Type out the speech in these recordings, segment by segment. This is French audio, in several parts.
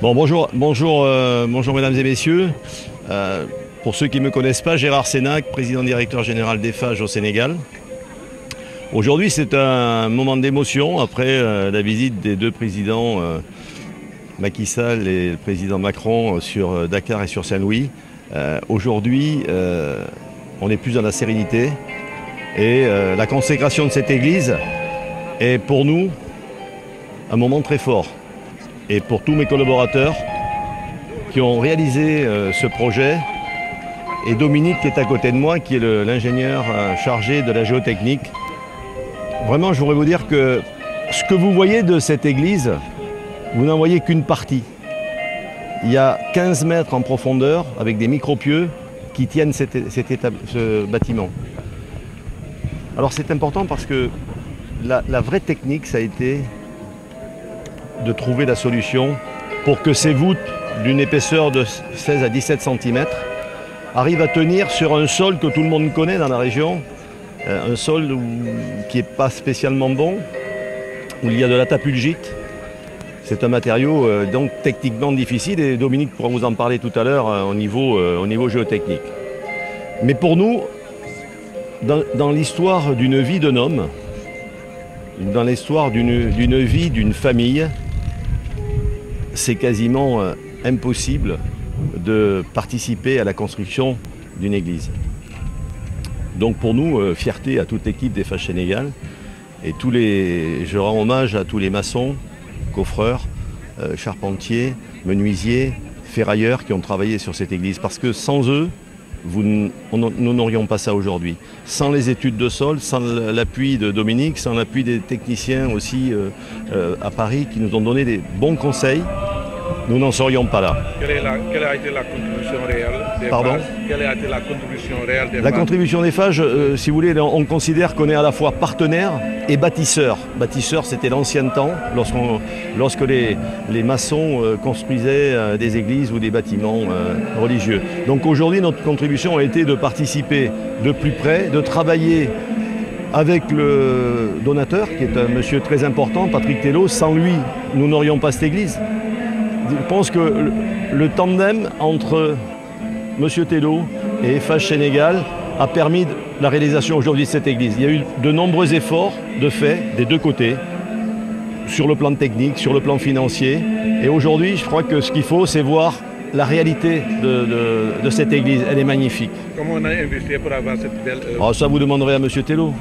Bonjour mesdames et messieurs. Pour ceux qui ne me connaissent pas, Gérard Sénac, président directeur général d'Eiffage au Sénégal. Aujourd'hui, c'est un moment d'émotion après la visite des deux présidents Macky Sall et le président Macron sur Dakar et sur Saint-Louis. Aujourd'hui, on est plus dans la sérénité et la consécration de cette église est pour nous un moment très fort. Et pour tous mes collaborateurs qui ont réalisé ce projet, et Dominique qui est à côté de moi, qui est l'ingénieur chargé de la géotechnique. Vraiment, je voudrais vous dire que ce que vous voyez de cette église, vous n'en voyez qu'une partie. Il y a 15 mètres en profondeur avec des micropieux qui tiennent ce bâtiment. Alors c'est important parce que la vraie technique, ça a été de trouver la solution pour que ces voûtes d'une épaisseur de 16 à 17 cm arrivent à tenir sur un sol que tout le monde connaît dans la région, un sol qui n'est pas spécialement bon, où il y a de la tapulgite. C'est un matériau donc techniquement difficile et Dominique pourra vous en parler tout à l'heure au niveau géotechnique. Mais pour nous, dans l'histoire d'une vie d'un homme, dans l'histoire d'une vie, d'une famille, c'est quasiment impossible de participer à la construction d'une église. Donc pour nous, fierté à toute l'équipe d'Eiffage Sénégal et je rends hommage à tous les maçons, coffreurs, charpentiers, menuisiers, ferrailleurs qui ont travaillé sur cette église parce que sans eux, nous n'aurions pas ça aujourd'hui. Sans les études de sol, sans l'appui de Dominique, sans l'appui des techniciens aussi à Paris qui nous ont donné des bons conseils, nous n'en serions pas là. Quelle a été la contribution réelle d'Eiffage? Pardon? Quelle a été la contribution réelle d'Eiffage? La contribution d'Eiffage, si vous voulez, on considère qu'on est à la fois partenaire et bâtisseur. Bâtisseur, c'était l'ancien temps, lorsque les maçons construisaient des églises ou des bâtiments religieux. Donc aujourd'hui, notre contribution a été de participer de plus près, de travailler avec le donateur, qui est un monsieur très important, Patrick Tello. Sans lui, nous n'aurions pas cette église. Je pense que le tandem entre M. Tello et Eiffage Sénégal a permis la réalisation aujourd'hui de cette église. Il y a eu de nombreux efforts de fait des deux côtés, sur le plan technique, sur le plan financier. Et aujourd'hui, je crois que ce qu'il faut, c'est voir la réalité de cette église. Elle est magnifique. Comment on a investi pour avoir cette belle œuvre? Alors ça, vous demanderez à M. Tello.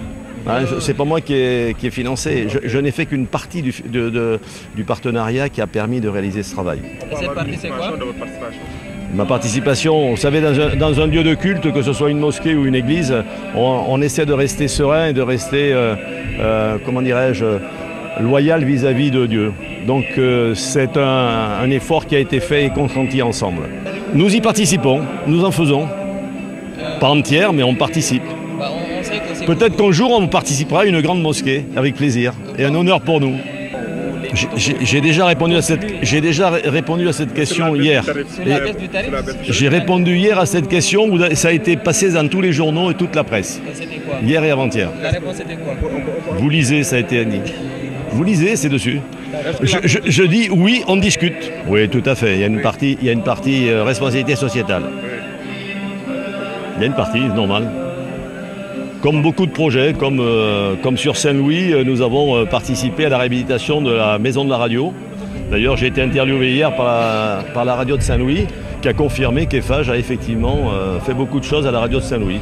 C'est pas moi qui ai financé. Je n'ai fait qu'une partie du partenariat qui a permis de réaliser ce travail. Et cette partie, c'est quoi? Ma participation, vous savez, dans un lieu de culte, que ce soit une mosquée ou une église, on essaie de rester serein et de rester, comment dirais-je, loyal vis-à-vis de Dieu. Donc c'est un effort qui a été fait et consenti ensemble. Nous y participons, nous en faisons. Pas entière, mais on participe. Peut-être qu'un jour on participera à une grande mosquée, avec plaisir, et un honneur pour nous. J'ai déjà répondu à cette question hier. J'ai répondu hier à cette question où ça a été passé dans tous les journaux et toute la presse. Hier et avant-hier. La réponse était quoi? Vous lisez, ça a été dit. Vous lisez, c'est dessus. Je dis oui, on discute. Oui, tout à fait. Il y a une partie responsabilité sociétale. Il y a une partie normale. Comme beaucoup de projets, comme sur Saint-Louis, nous avons participé à la réhabilitation de la maison de la radio. D'ailleurs, j'ai été interviewé hier par la radio de Saint-Louis, qui a confirmé qu'Eiffage a effectivement fait beaucoup de choses à la radio de Saint-Louis.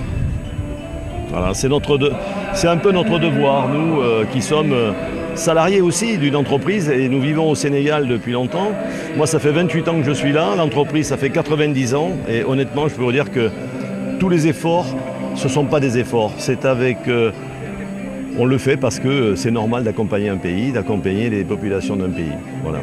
Voilà, c'est un peu notre devoir, nous qui sommes salariés aussi d'une entreprise et nous vivons au Sénégal depuis longtemps. Moi, ça fait 28 ans que je suis là, l'entreprise, ça fait 90 ans et honnêtement, je peux vous dire que tous les efforts, ce ne sont pas des efforts, c'est avec... on le fait parce que c'est normal d'accompagner un pays, d'accompagner les populations d'un pays. Voilà.